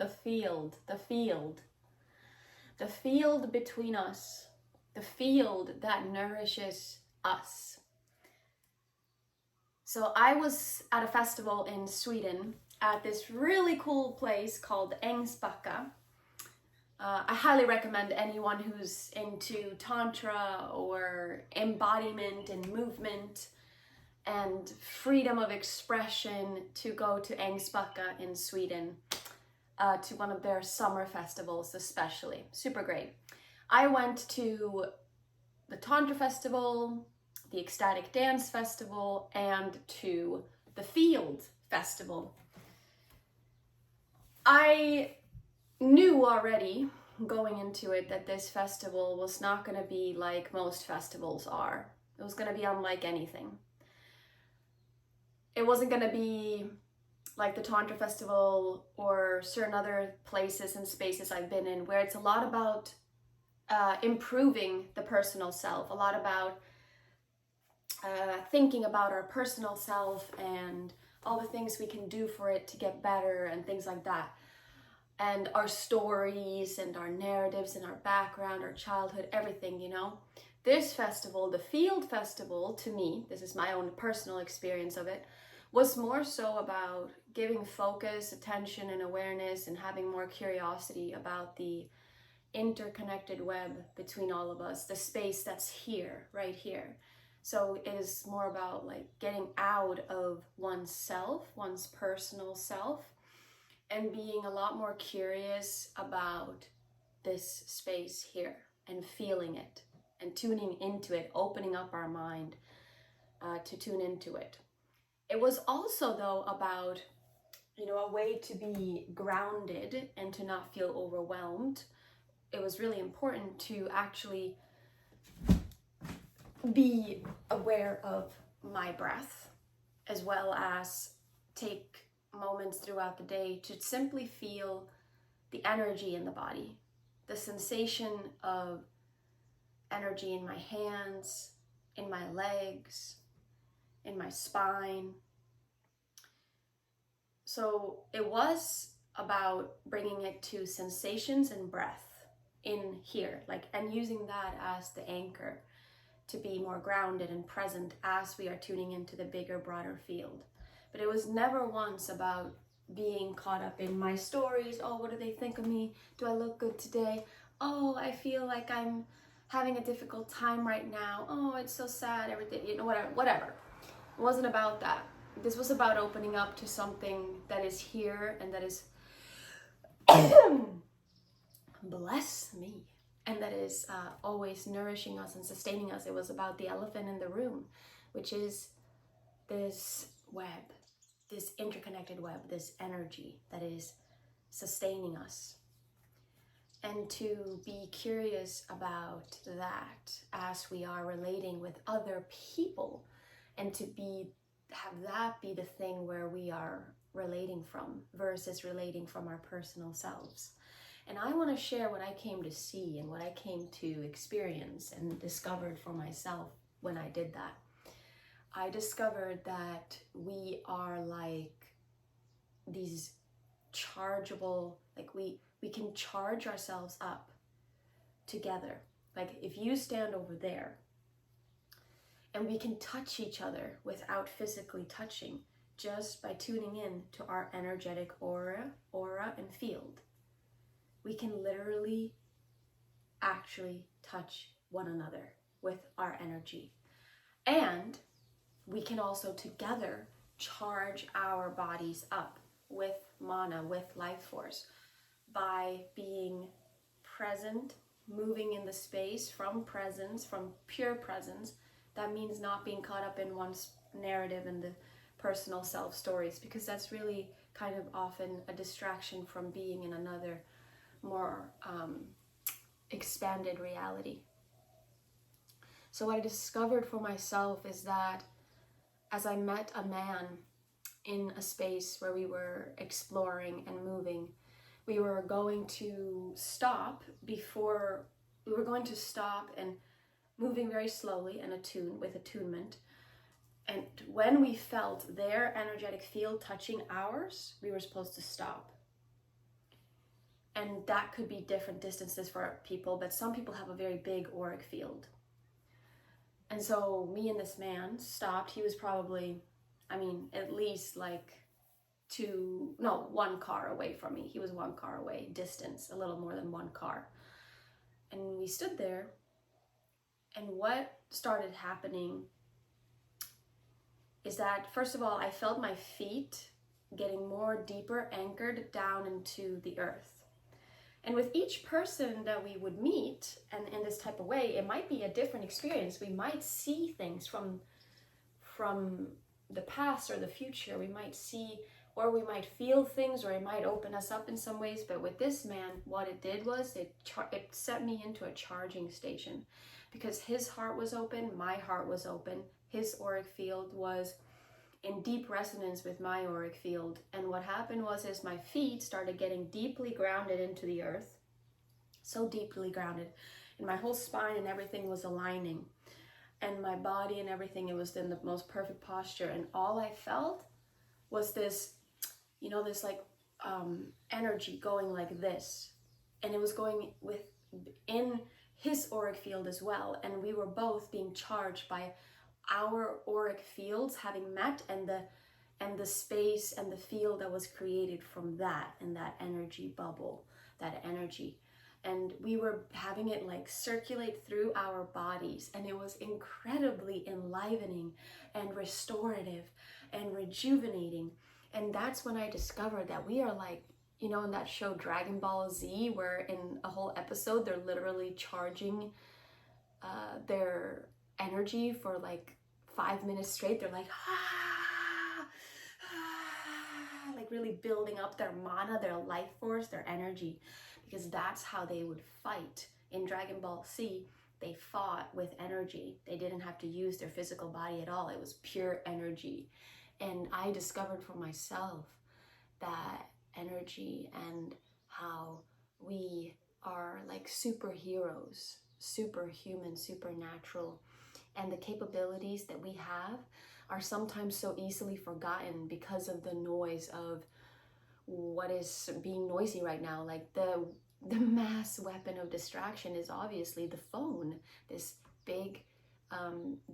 the field, the field. The field between us, the field that nourishes us. So I was at a festival in Sweden at this really cool place called Ängsbacka. I highly recommend anyone who's into Tantra or embodiment and movement and freedom of expression to go to Ängsbacka in Sweden, to one of their summer festivals especially. Super great. I went to the Tantra Festival, the Ecstatic Dance Festival, and to the Field Festival. I knew already going into it that this festival was not going to be like most festivals are. It was going to be unlike anything. It wasn't going to be like the Tantra Festival or certain other places and spaces I've been in, where it's a lot about improving the personal self, a lot about thinking about our personal self and all the things we can do for it to get better and things like that. And our stories and our narratives and our background, our childhood, everything, you know. This festival, the Field Festival, to me, this is my own personal experience of it, was more so about giving focus, attention, and awareness and having more curiosity about the interconnected web between all of us, the space that's here, right here. So it is more about like getting out of oneself, one's personal self, and being a lot more curious about this space here and feeling it and tuning into it, opening up our mind to tune into it. It was also though about, you know, a way to be grounded and to not feel overwhelmed. It was really important to actually be aware of my breath, as well as take moments throughout the day to simply feel the energy in the body, the sensation of energy in my hands, in my legs, in my spine. So it was about bringing it to sensations and breath in here, like, and using that as the anchor to be more grounded and present as we are tuning into the bigger, broader field. But it was never once about being caught up in my stories. Oh, what do they think of me? Do I look good today? Oh, I feel like I'm having a difficult time right now. Oh, it's so sad, everything, you know, whatever. It wasn't about that. This was about opening up to something that is here and that is, bless me, and that is always nourishing us and sustaining us. It was about the elephant in the room, which is this web, this interconnected web, this energy that is sustaining us. And to be curious about that as we are relating with other people, and to have that be the thing where we are relating from versus relating from our personal selves. And I want to share what I came to see and what I came to experience and discovered for myself when I did that. I discovered that we are like these chargeable, like we can charge ourselves up together. Like if you stand over there, and we can touch each other without physically touching, just by tuning in to our energetic aura and field. We can literally actually touch one another with our energy. And we can also together charge our bodies up with mana, with life force, by being present, moving in the space from presence, from pure presence. That means not being caught up in one's narrative and the personal self stories, because that's really kind of often a distraction from being in another more expanded reality. So what I discovered for myself is that as I met a man in a space where we were exploring and moving, we were going to stop and moving very slowly and with attunement. And when we felt their energetic field touching ours, we were supposed to stop. And that could be different distances for people, but some people have a very big auric field. And so me and this man stopped. He was probably, I mean, at least like 1 car away from me. He was 1 car away, distance, a little more than 1 car. And we stood there, and what started happening is that, first of all, I felt my feet getting more deeper anchored down into the earth. And with each person that we would meet, and in this type of way, it might be a different experience. We might see things from the past or the future. We might see, or we might feel things, or it might open us up in some ways. But with this man, what it did was it set me into a charging station, because his heart was open, my heart was open. His auric field was in deep resonance with my auric field. And what happened was my feet started getting deeply grounded into the earth, so deeply grounded, and my whole spine and everything was aligning, and my body and everything, it was in the most perfect posture. And all I felt was this, this like energy going like this, and it was going in his auric field as well, and we were both being charged by our auric fields having met, and the space and the field that was created from that, and that energy bubble, that energy. And we were having it like circulate through our bodies, and it was incredibly enlivening and restorative and rejuvenating. And that's when I discovered that we are like, in that show Dragon Ball Z, where in a whole episode they're literally charging their energy for like 5 minutes straight. They're like like really building up their mana, their life force, their energy, because that's how they would fight. In Dragon Ball Z, they fought with energy. They didn't have to use their physical body at all. It was pure energy. And I discovered for myself that energy, and how we are like superheroes, superhuman, supernatural. And the capabilities that we have are sometimes so easily forgotten because of the noise of what is being noisy right now. Like the mass weapon of distraction is obviously the phone, this big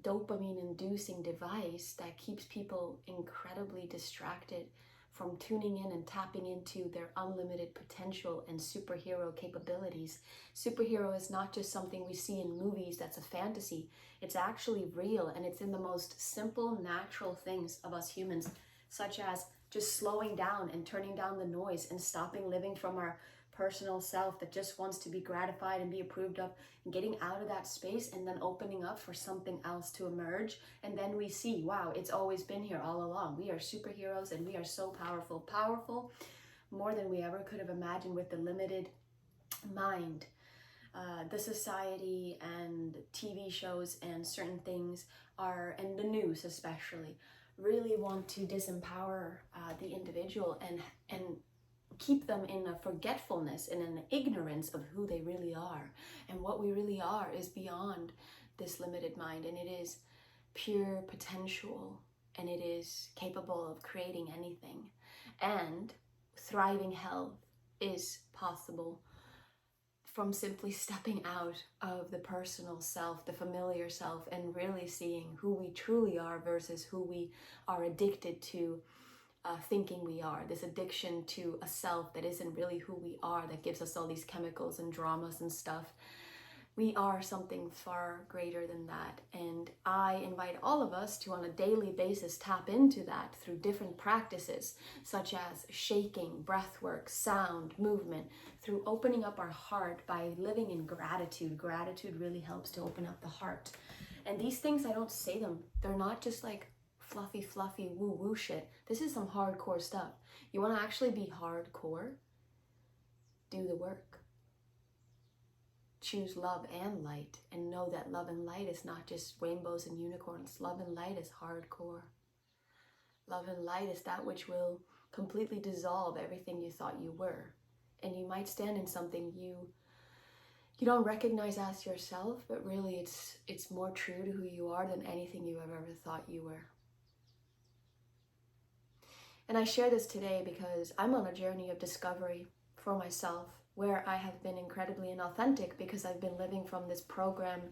dopamine-inducing device that keeps people incredibly distracted from tuning in and tapping into their unlimited potential and superhero capabilities. Superhero is not just something we see in movies that's a fantasy. It's actually real, and it's in the most simple, natural things of us humans, such as just slowing down and turning down the noise and stopping living from our personal self that just wants to be gratified and be approved of, and getting out of that space and then opening up for something else to emerge. And then we see, wow, it's always been here all along. We are superheroes, and we are so powerful, more than we ever could have imagined with the limited mind. The society and TV shows and certain things are, and the news especially, really want to disempower the individual and keep them in a forgetfulness and an ignorance of who they really are. And what we really are is beyond this limited mind, and it is pure potential, and it is capable of creating anything. And thriving health is possible from simply stepping out of the personal self, the familiar self, and really seeing who we truly are versus who we are addicted to thinking we are. This addiction to a self that isn't really who we are, that gives us all these chemicals and dramas and stuff. We are something far greater than that. And I invite all of us to, on a daily basis, tap into that through different practices, such as shaking, breath work, sound, movement, through opening up our heart by living in gratitude. Gratitude really helps to open up the heart. And these things, I don't say them. They're not just like fluffy woo-woo shit. This is some hardcore stuff. You want to actually be hardcore? Do the work. Choose love and light, and know that love and light is not just rainbows and unicorns. Love and light is hardcore. Love and light is that which will completely dissolve everything you thought you were. And you might stand in something you don't recognize as yourself, but really it's more true to who you are than anything you have ever thought you were. And I share this today because I'm on a journey of discovery for myself, where I have been incredibly inauthentic because I've been living from this programmed,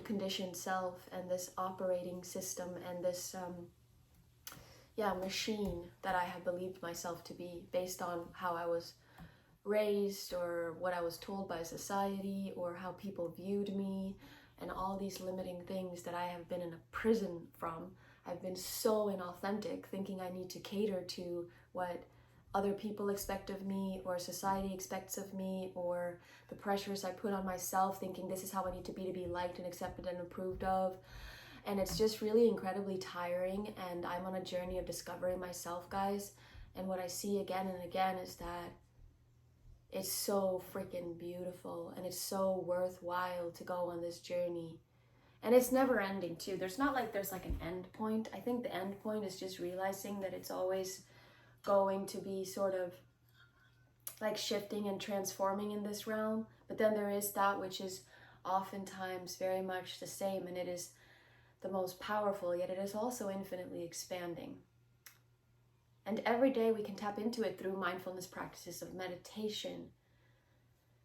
conditioned self and this operating system and this machine that I have believed myself to be based on how I was raised or what I was told by society or how people viewed me and all these limiting things that I have been in a prison from. I've been so inauthentic, thinking I need to cater to what other people expect of me or society expects of me or the pressures I put on myself, thinking this is how I need to be liked and accepted and approved of. And it's just really incredibly tiring, and I'm on a journey of discovering myself, guys. And what I see again and again is that it's so freaking beautiful and it's so worthwhile to go on this journey. And it's never ending too. There's not like there's like an end point. I think the end point is just realizing that it's always going to be sort of like shifting and transforming in this realm. But then there is that which is oftentimes very much the same, and it is the most powerful, yet it is also infinitely expanding. And every day we can tap into it through mindfulness practices of meditation,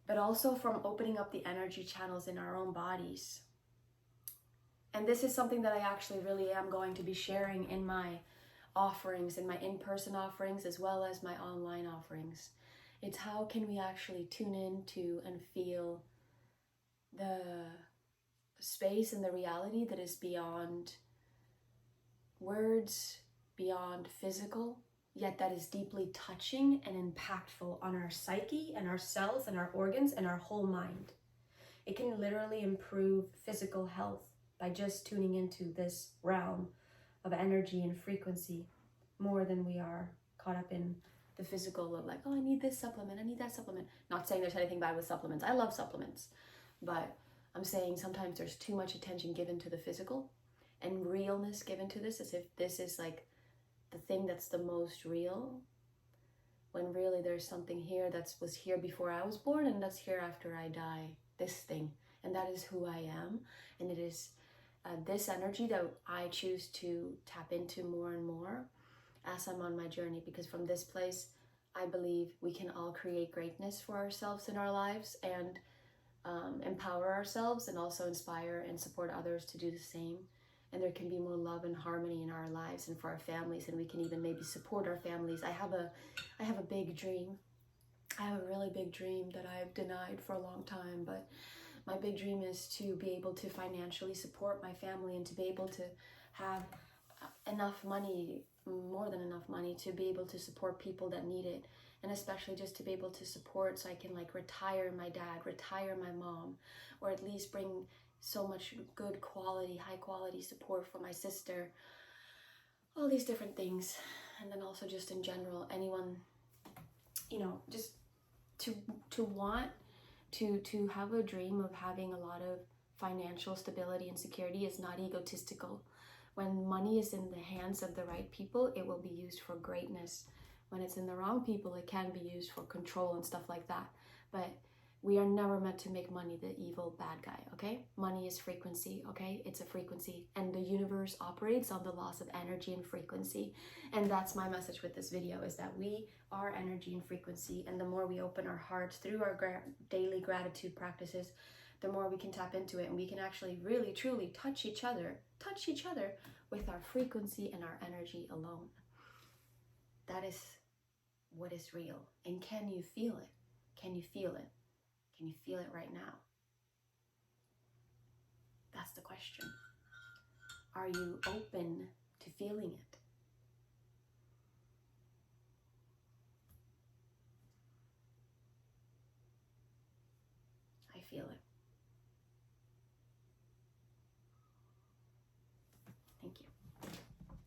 but also from opening up the energy channels in our own bodies. And this is something that I actually really am going to be sharing in my offerings, in my in-person offerings, as well as my online offerings. It's how can we actually tune into and feel the space and the reality that is beyond words, beyond physical, yet that is deeply touching and impactful on our psyche and our cells and our organs and our whole mind. It can literally improve physical health by just tuning into this realm of energy and frequency more than we are caught up in the physical of like, oh, I need this supplement, I need that supplement. Not saying there's anything bad with supplements. I love supplements, but I'm saying sometimes there's too much attention given to the physical and realness given to this, as if this is like the thing that's the most real, when really there's something here that was here before I was born and that's here after I die, this thing, and that is who I am. And it is this energy that I choose to tap into more and more as I'm on my journey, because from this place I believe we can all create greatness for ourselves in our lives and empower ourselves and also inspire and support others to do the same. And there can be more love and harmony in our lives and for our families, and we can even maybe support our families. I have a big dream. I have a really big dream that I've denied for a long time, but my big dream is to be able to financially support my family and to be able to have enough money, more than enough money, to be able to support people that need it. And especially just to be able to support so I can like retire my dad, retire my mom, or at least bring so much good quality, high quality support for my sister, all these different things. And then also just in general, anyone, you know, just to want to have a dream of having a lot of financial stability and security is not egotistical. When money is in the hands of the right people, it will be used for greatness. When it's in the wrong people, it can be used for control and stuff like that. But we are never meant to make money the evil bad guy, okay? Money is frequency, okay? It's a frequency, and the universe operates on the laws of energy and frequency. And that's my message with this video, is that we are energy and frequency, and the more we open our hearts through our daily gratitude practices, the more we can tap into it, and we can actually really truly touch each other with our frequency and our energy alone. That is what is real. And can you feel it? Can you feel it? Can you feel it right now? That's the question. Are you open to feeling it? I feel it. Thank you.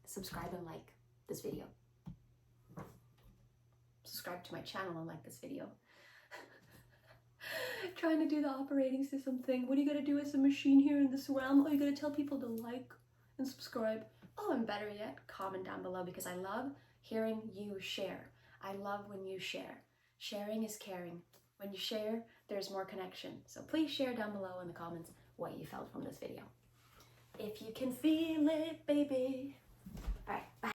Subscribe and like this video. Subscribe to my channel and like this video. Trying to do the operating system thing. What are you gonna do as a machine here in this realm? Oh, you gotta tell people to like and subscribe. Oh, and better yet, comment down below, because I love hearing you share. I love when you share. Sharing is caring. When you share, there's more connection. So please share down below in the comments what you felt from this video. If you can feel it, baby,